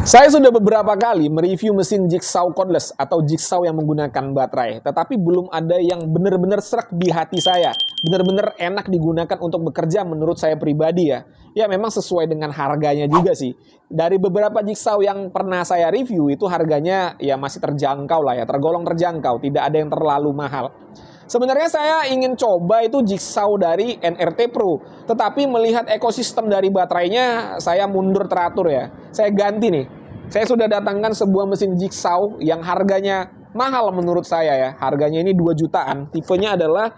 Saya sudah beberapa kali mereview mesin jigsaw cordless atau jigsaw yang menggunakan baterai, tetapi belum ada yang benar-benar serak di hati saya, benar-benar enak digunakan untuk bekerja menurut saya pribadi ya. Ya memang sesuai dengan harganya juga sih. Dari beberapa jigsaw yang pernah saya review itu harganya ya masih terjangkau lah ya, tergolong terjangkau, tidak ada yang terlalu mahal. Sebenarnya saya ingin coba itu jigsaw dari NRT Pro, tetapi melihat ekosistem dari baterainya, saya mundur teratur ya. Saya ganti nih. Saya sudah datangkan sebuah mesin jigsaw yang harganya mahal menurut saya ya. Harganya ini 2 jutaan. Tipenya adalah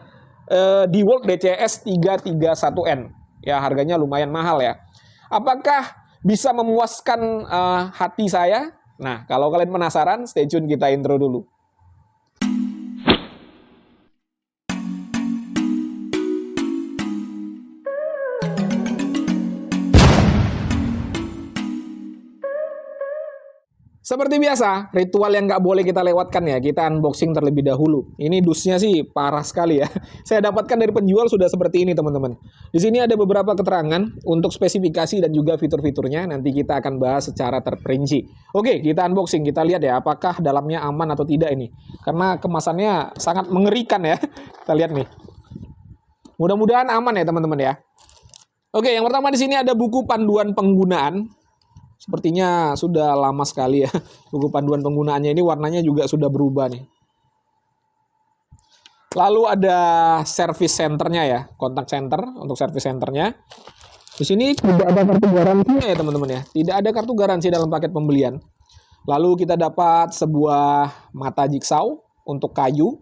DeWalt DCS 331N. Ya, harganya lumayan mahal ya. Apakah bisa memuaskan hati saya? Nah, kalau kalian penasaran, stay tune, kita intro dulu. Seperti biasa, ritual yang nggak boleh kita lewatkan ya, kita unboxing terlebih dahulu. Ini dusnya sih parah sekali ya. Saya dapatkan dari penjual sudah seperti ini teman-teman. Di sini ada beberapa keterangan untuk spesifikasi dan juga fitur-fiturnya. Nanti kita akan bahas secara terperinci. Oke, kita unboxing, kita lihat ya apakah dalamnya aman atau tidak ini. Karena kemasannya sangat mengerikan ya. Kita lihat nih. Mudah-mudahan aman ya teman-teman ya. Oke, yang pertama di sini ada buku panduan penggunaan. Sepertinya sudah lama sekali ya. Buku panduan penggunaannya ini warnanya juga sudah berubah nih. Lalu ada service centernya ya, kontak center untuk service centernya. Di sini tidak ada kartu garansinya ya teman-teman ya. Tidak ada kartu garansi dalam paket pembelian. Lalu kita dapat sebuah mata jigsaw untuk kayu.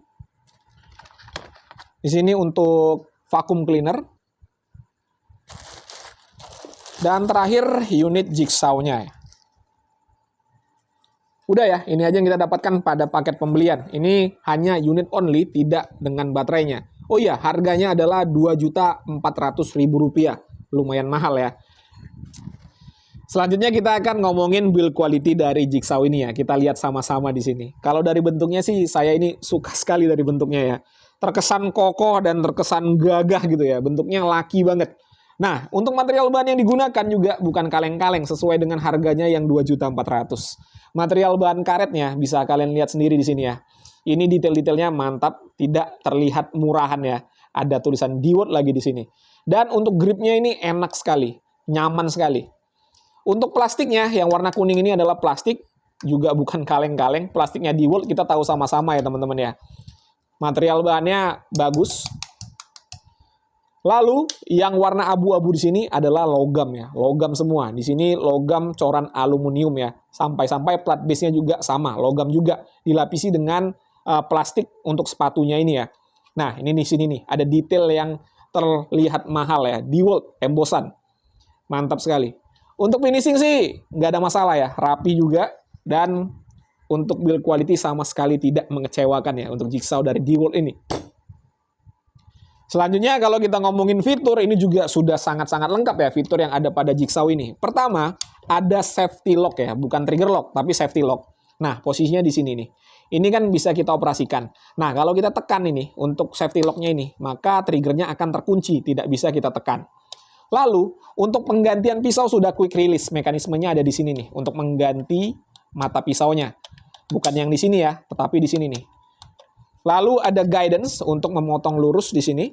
Di sini untuk vacuum cleaner. Dan terakhir unit jigsawnya. Udah ya, ini aja yang kita dapatkan pada paket pembelian. Ini hanya unit only, tidak dengan baterainya. Oh iya, harganya adalah Rp2.400.000. Lumayan mahal ya. Selanjutnya kita akan ngomongin build quality dari jigsaw ini ya. Kita lihat sama-sama di sini. Kalau dari bentuknya sih saya ini suka sekali dari bentuknya ya. Terkesan kokoh dan terkesan gagah gitu ya. Bentuknya laki banget. Nah, untuk material bahan yang digunakan juga bukan kaleng-kaleng sesuai dengan harganya yang Rp2.400.000. Material bahan karetnya bisa kalian lihat sendiri di sini ya. Ini detail-detailnya mantap, tidak terlihat murahan ya. Ada tulisan DeWalt lagi di sini. Dan untuk gripnya ini enak sekali, nyaman sekali. Untuk plastiknya yang warna kuning ini adalah plastik, juga bukan kaleng-kaleng. Plastiknya DeWalt kita tahu sama-sama ya teman-teman ya. Material bahannya bagus. Lalu yang warna abu-abu di sini adalah logam ya, logam semua. Di sini logam coran aluminium ya, sampai-sampai plat base-nya juga sama, logam juga dilapisi dengan plastik untuk sepatunya ini ya. Nah ini di sini nih ada detail yang terlihat mahal ya, DeWalt embosan, mantap sekali. Untuk finishing sih nggak ada masalah ya, rapi juga dan untuk build quality sama sekali tidak mengecewakan ya untuk jigsaw dari DeWalt ini. Selanjutnya kalau kita ngomongin fitur, ini juga sudah sangat-sangat lengkap ya fitur yang ada pada jigsaw ini. Pertama, ada safety lock ya, bukan trigger lock, tapi safety lock. Nah, posisinya di sini nih. Ini kan bisa kita operasikan. Nah, kalau kita tekan ini untuk safety locknya ini, maka triggernya akan terkunci, tidak bisa kita tekan. Lalu, untuk penggantian pisau sudah quick release, mekanismenya ada di sini nih, untuk mengganti mata pisaunya. Bukan yang di sini ya, tetapi di sini nih. Lalu ada guidance untuk memotong lurus di sini.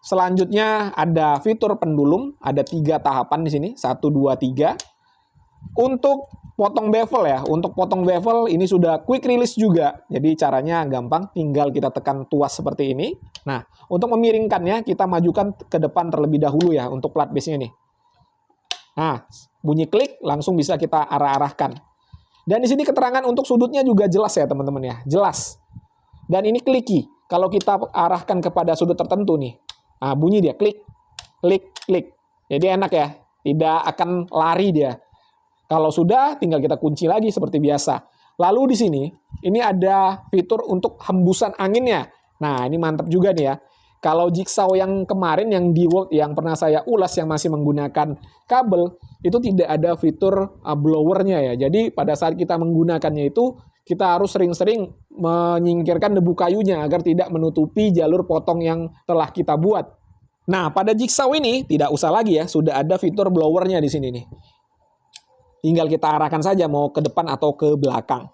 Selanjutnya ada fitur pendulum, ada 3 tahapan di sini, 1, 2, 3. Untuk potong bevel ya, untuk potong bevel ini sudah quick release juga. Jadi caranya gampang, tinggal kita tekan tuas seperti ini. Nah, untuk memiringkannya kita majukan ke depan terlebih dahulu ya, untuk plat base-nya nih. Nah, bunyi klik langsung bisa kita arah-arahkan. Dan di sini keterangan untuk sudutnya juga jelas ya teman-teman ya, jelas. Dan ini kliki. Kalau kita arahkan kepada sudut tertentu nih. Nah, bunyi dia. Klik, klik, klik. Jadi enak ya. Tidak akan lari dia. Kalau sudah, tinggal kita kunci lagi seperti biasa. Lalu di sini, ini ada fitur untuk hembusan anginnya. Nah, ini mantap juga nih ya. Kalau jigsaw yang kemarin, yang DeWalt, yang pernah saya ulas, yang masih menggunakan kabel, itu tidak ada fitur blowernya ya. Jadi pada saat kita menggunakannya itu, kita harus sering-sering menyingkirkan debu kayunya agar tidak menutupi jalur potong yang telah kita buat. Nah, pada jigsaw ini tidak usah lagi ya, sudah ada fitur blowernya di sini nih. Tinggal kita arahkan saja mau ke depan atau ke belakang.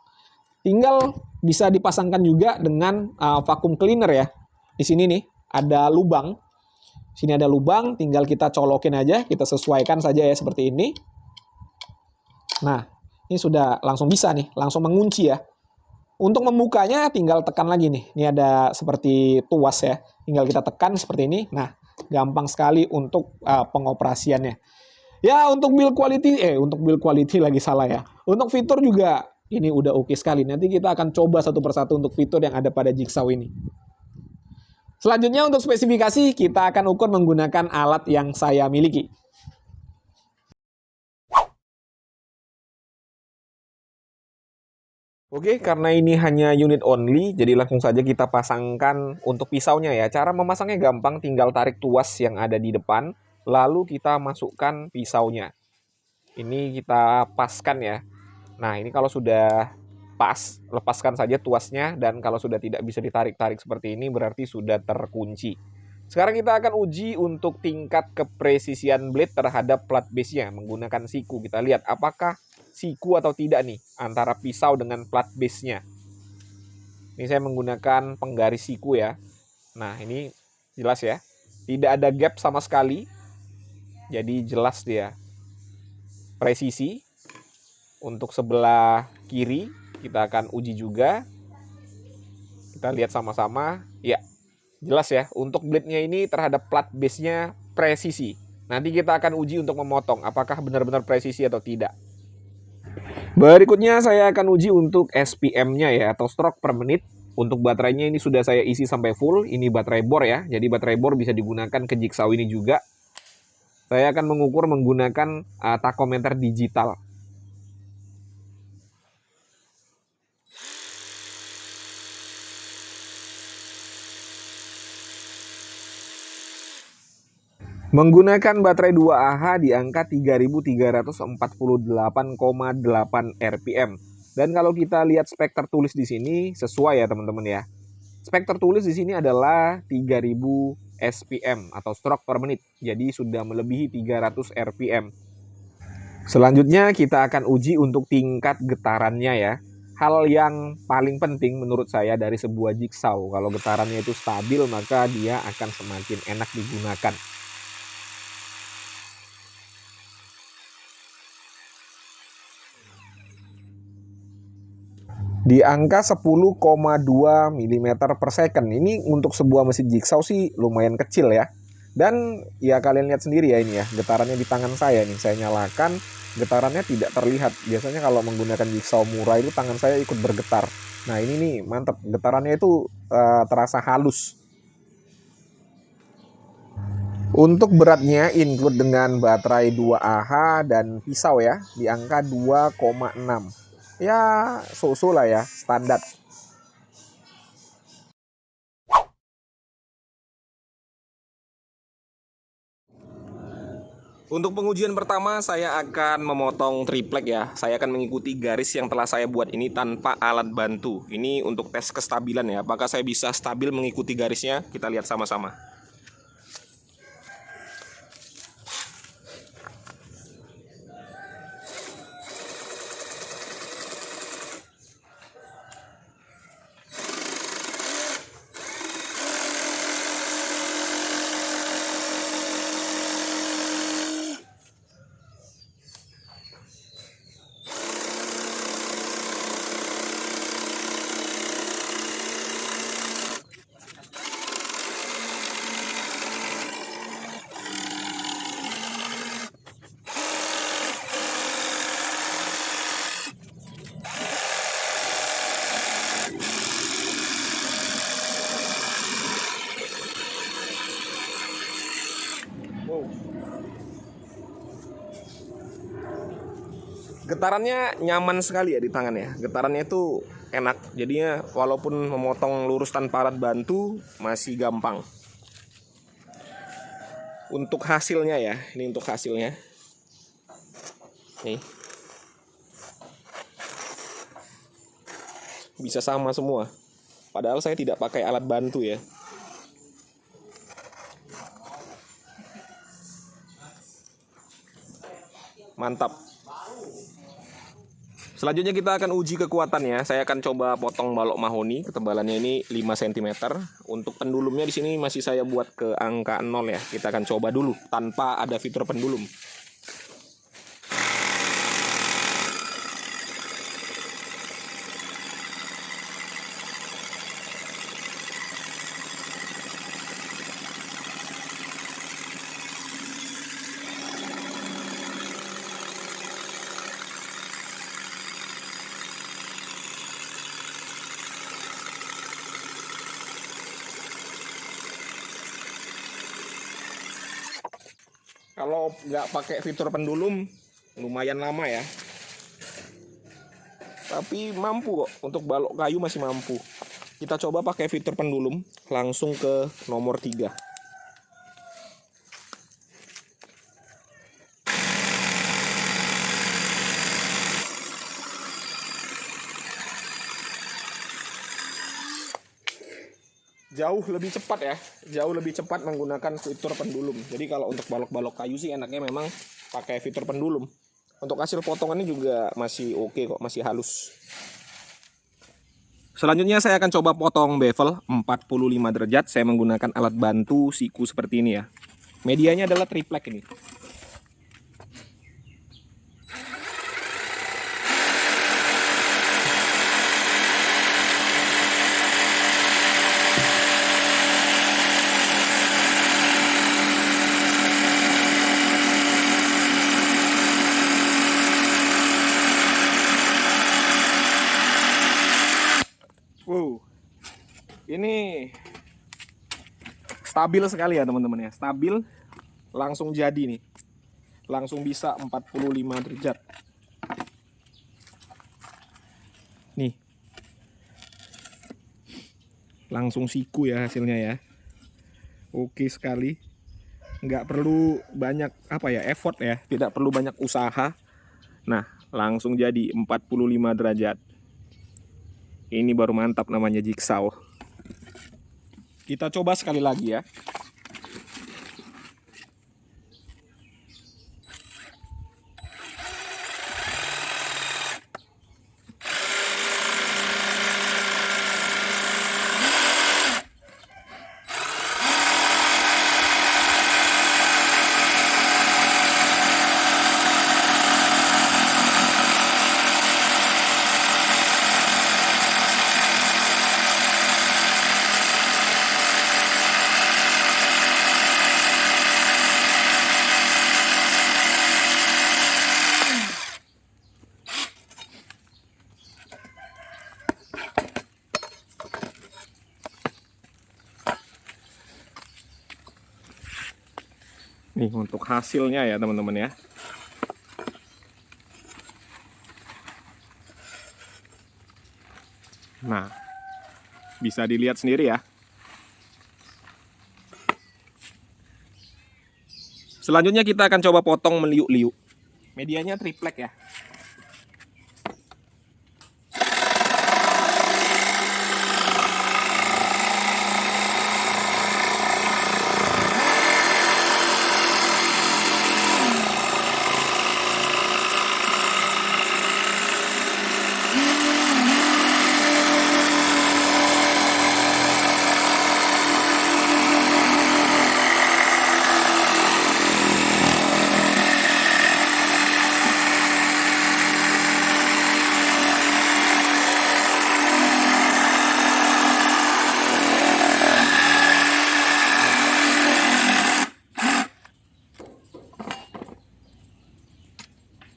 Tinggal bisa dipasangkan juga dengan vacuum cleaner ya. Di sini nih ada lubang. Sini ada lubang, tinggal kita colokin aja, kita sesuaikan saja ya seperti ini. Nah, ini sudah langsung bisa nih, langsung mengunci ya. Untuk membukanya tinggal tekan lagi nih. Ini ada seperti tuas ya. Tinggal kita tekan seperti ini. Nah, gampang sekali untuk pengoperasiannya. Ya, untuk build quality lagi salah ya. Untuk fitur juga ini udah oke sekali. Nanti kita akan coba satu persatu untuk fitur yang ada pada Jigsaw ini. Selanjutnya untuk spesifikasi kita akan ukur menggunakan alat yang saya miliki. Oke, karena ini hanya unit only, jadi langsung saja kita pasangkan untuk pisaunya ya. Cara memasangnya gampang, tinggal tarik tuas yang ada di depan, lalu kita masukkan pisaunya. Ini kita paskan ya. Nah, ini kalau sudah pas, lepaskan saja tuasnya, dan kalau sudah tidak bisa ditarik-tarik seperti ini, berarti sudah terkunci. Sekarang kita akan uji untuk tingkat kepresisian blade terhadap plat base-nya menggunakan siku. Kita lihat apakah siku atau tidak nih antara pisau dengan plat base-nya. Ini saya menggunakan penggaris siku ya. Nah, ini jelas ya. Tidak ada gap sama sekali. Jadi jelas dia. Presisi. Untuk sebelah kiri kita akan uji juga. Kita lihat sama-sama. Ya, jelas ya. Untuk blade-nya ini terhadap plat base-nya presisi. Nanti kita akan uji untuk memotong apakah benar-benar presisi atau tidak. Berikutnya saya akan uji untuk SPM-nya ya, atau stroke per menit. Untuk baterainya ini sudah saya isi sampai full. Ini baterai bor ya. Jadi baterai bor bisa digunakan ke Jigsaw ini juga. Saya akan mengukur menggunakan takometer digital. Menggunakan baterai 2Ah di angka 3348,8 rpm. Dan kalau kita lihat spek tertulis di sini sesuai ya teman-teman ya. Spek tertulis di sini adalah 3000 SPM atau stroke per menit. Jadi sudah melebihi 300 rpm. Selanjutnya kita akan uji untuk tingkat getarannya ya. Hal yang paling penting menurut saya dari sebuah jigsaw, kalau getarannya itu stabil maka dia akan semakin enak digunakan. Di angka 10,2 mm per second. Ini untuk sebuah mesin jigsaw sih lumayan kecil ya. Dan ya kalian lihat sendiri ya ini ya, getarannya di tangan saya nih. Saya nyalakan, getarannya tidak terlihat. Biasanya kalau menggunakan jigsaw murah itu tangan saya ikut bergetar. Nah ini nih mantap, getarannya itu terasa halus. Untuk beratnya include dengan baterai 2Ah dan pisau ya, di angka 2,6. Ya so-so lah ya, standar. Untuk pengujian pertama saya akan memotong triplek ya. Saya akan mengikuti garis yang telah saya buat ini tanpa alat bantu. Ini untuk tes kestabilan ya. Apakah saya bisa stabil mengikuti garisnya? Kita lihat sama-sama. Getarannya nyaman sekali ya di tangan ya. Getarannya itu enak. Jadinya walaupun memotong lurus tanpa alat bantu masih gampang. Untuk hasilnya ya, ini untuk hasilnya. Nih. Bisa sama semua. Padahal saya tidak pakai alat bantu ya. Mantap. Selanjutnya kita akan uji kekuatannya. Saya akan coba potong balok mahoni, ketebalannya ini 5 cm. Untuk pendulumnya di sini masih saya buat ke angka 0 ya. Kita akan coba dulu tanpa ada fitur pendulum. Kalau nggak pakai fitur pendulum lumayan lama ya, tapi mampu kok, untuk balok kayu masih mampu. Kita coba pakai fitur pendulum, langsung ke nomor 3. Jauh lebih cepat ya, jauh lebih cepat menggunakan fitur pendulum. Jadi kalau untuk balok-balok kayu sih enaknya memang pakai fitur pendulum. Untuk hasil potongannya juga masih oke kok, masih halus. Selanjutnya saya akan coba potong bevel 45 derajat. Saya menggunakan alat bantu siku seperti ini ya. Medianya adalah triplek ini. Wow, ini stabil sekali ya teman-teman ya, stabil, langsung jadi nih, langsung bisa 45 derajat. Nih, langsung siku ya hasilnya ya, oke sekali, nggak perlu banyak effort ya, tidak perlu banyak usaha. Nah, langsung jadi 45 derajat. Ini baru mantap namanya jigsaw. Kita coba sekali lagi ya. Nih untuk hasilnya ya teman-teman ya. Nah, bisa dilihat sendiri ya. Selanjutnya kita akan coba potong meliuk-liuk. Medianya triplek ya.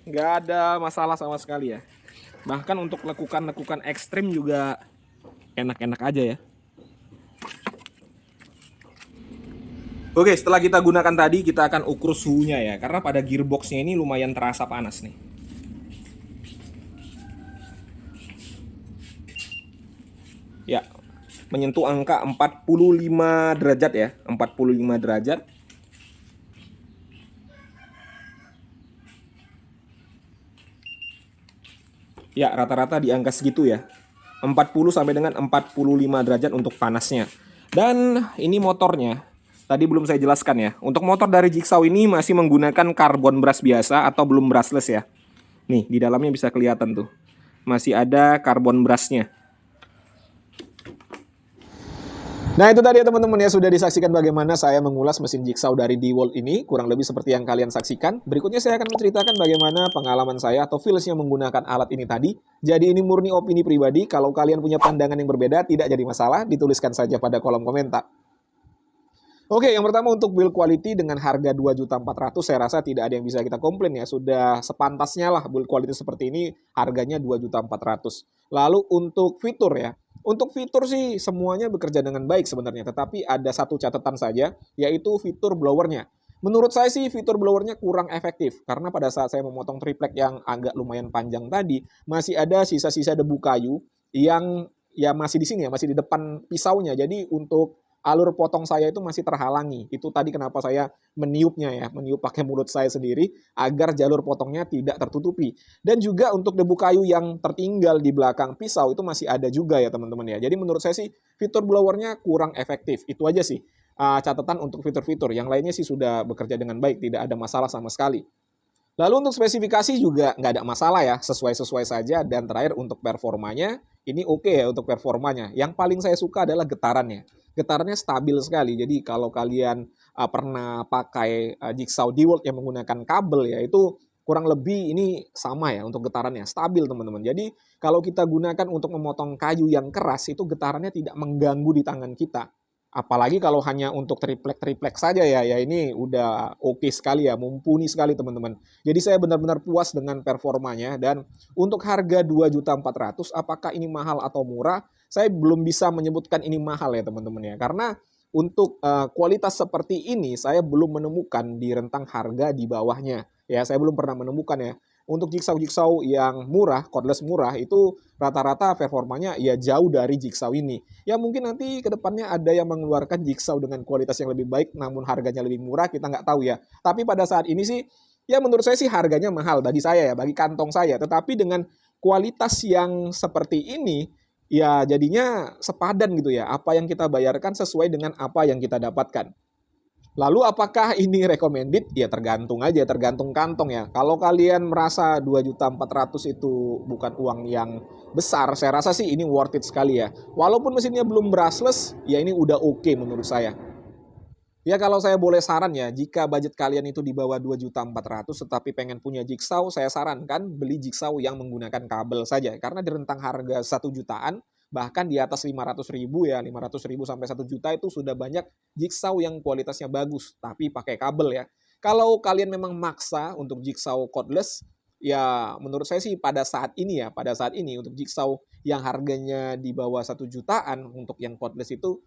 Nggak ada masalah sama sekali ya. Bahkan untuk lekukan-lekukan ekstrim juga enak-enak aja ya. Oke, setelah kita gunakan tadi, kita akan ukur suhunya ya. Karena pada gearboxnya ini lumayan terasa panas nih. Ya, menyentuh angka 45 derajat ya. 45 derajat. Ya, rata-rata di angka segitu ya. 40 sampai dengan 45 derajat untuk panasnya. Dan ini motornya. Tadi belum saya jelaskan ya. Untuk motor dari Jigsaw ini masih menggunakan karbon brush biasa atau belum brushless ya. Nih, di dalamnya bisa kelihatan tuh. masih ada carbon brushnya. Nah itu tadi ya teman-teman ya, sudah disaksikan bagaimana saya mengulas mesin Jigsaw dari DeWalt ini, kurang lebih seperti yang kalian saksikan. Berikutnya saya akan menceritakan bagaimana pengalaman saya atau feelsnya menggunakan alat ini tadi. Jadi ini murni opini pribadi, kalau kalian punya pandangan yang berbeda tidak jadi masalah, dituliskan saja pada kolom komentar. Oke, yang pertama untuk build quality dengan harga 2.400.000 saya rasa tidak ada yang bisa kita komplain ya. Sudah sepantasnya lah build quality seperti ini harganya 2.400.000. Lalu untuk fitur ya. Untuk fitur sih semuanya bekerja dengan baik sebenarnya, tetapi ada satu catatan saja, yaitu fitur blowernya. Menurut saya sih fitur blowernya kurang efektif, karena pada saat saya memotong triplek yang agak lumayan panjang tadi, masih ada sisa-sisa debu kayu yang ya masih di sini ya, masih di depan pisaunya. Jadi untuk alur potong saya itu masih terhalangi. Itu tadi kenapa saya meniupnya ya, meniup pakai mulut saya sendiri agar jalur potongnya tidak tertutupi. Dan juga untuk debu kayu yang tertinggal di belakang pisau itu masih ada juga ya teman-teman ya. Jadi menurut saya sih fitur blowernya kurang efektif. Itu aja sih catatan untuk fitur-fitur. Yang lainnya sih sudah bekerja dengan baik, tidak ada masalah sama sekali. Lalu untuk spesifikasi juga nggak ada masalah ya, sesuai-sesuai saja. Dan terakhir untuk performanya, ini oke ya untuk performanya. Yang paling saya suka adalah getarannya. Getarannya stabil sekali, jadi kalau kalian pernah pakai Jigsaw DeWalt yang menggunakan kabel ya, itu kurang lebih ini sama ya untuk getarannya, stabil teman-teman. Jadi kalau kita gunakan untuk memotong kayu yang keras, itu getarannya tidak mengganggu di tangan kita. Apalagi kalau hanya untuk triplek-triplek saja ya, ya ini udah oke sekali ya, mumpuni sekali teman-teman. Jadi saya benar-benar puas dengan performanya, dan untuk harga 2.400.000 apakah ini mahal atau murah? Saya belum bisa menyebutkan ini mahal ya teman-teman ya, karena untuk kualitas seperti ini saya belum menemukan di rentang harga di bawahnya. Ya, saya belum pernah menemukan ya. Untuk Jigsaw-Jigsaw yang murah, cordless murah, itu rata-rata performanya ya jauh dari Jigsaw ini. Ya mungkin nanti ke depannya ada yang mengeluarkan Jigsaw dengan kualitas yang lebih baik, namun harganya lebih murah, kita nggak tahu ya. Tapi pada saat ini sih, ya menurut saya sih harganya mahal bagi saya ya, bagi kantong saya. Tetapi dengan kualitas yang seperti ini, ya jadinya sepadan gitu ya. Apa yang kita bayarkan sesuai dengan apa yang kita dapatkan. Lalu apakah ini recommended? Ya tergantung aja, tergantung kantong ya. Kalau kalian merasa 2.400.000 itu bukan uang yang besar, saya rasa sih ini worth it sekali ya. Walaupun mesinnya belum brushless, ya ini udah oke menurut saya. Ya kalau saya boleh saran ya, jika budget kalian itu di bawah 2.400.000 tetapi pengen punya Jigsaw, saya sarankan beli Jigsaw yang menggunakan kabel saja. Karena di rentang harga 1 jutaan, bahkan di atas 500.000 ya, 500.000 sampai 1 juta itu sudah banyak Jigsaw yang kualitasnya bagus, tapi pakai kabel ya. Kalau kalian memang maksa untuk Jigsaw cordless, ya menurut saya sih pada saat ini ya, pada saat ini untuk Jigsaw yang harganya di bawah 1 jutaan untuk yang cordless itu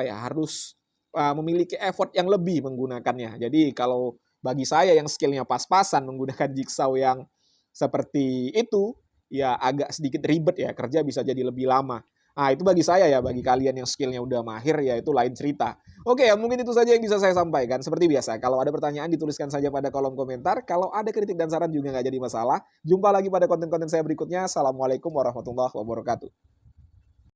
harus memiliki effort yang lebih menggunakannya. Jadi kalau bagi saya yang skillnya pas-pasan menggunakan Jigsaw yang seperti itu, ya agak sedikit ribet ya, kerja bisa jadi lebih lama. Nah itu bagi saya ya, bagi kalian yang skillnya udah mahir ya itu lain cerita. Oke ya, mungkin itu saja yang bisa saya sampaikan. Seperti biasa, kalau ada pertanyaan dituliskan saja pada kolom komentar. Kalau ada kritik dan saran juga nggak jadi masalah. Jumpa lagi pada konten-konten saya berikutnya. Assalamualaikum warahmatullahi wabarakatuh.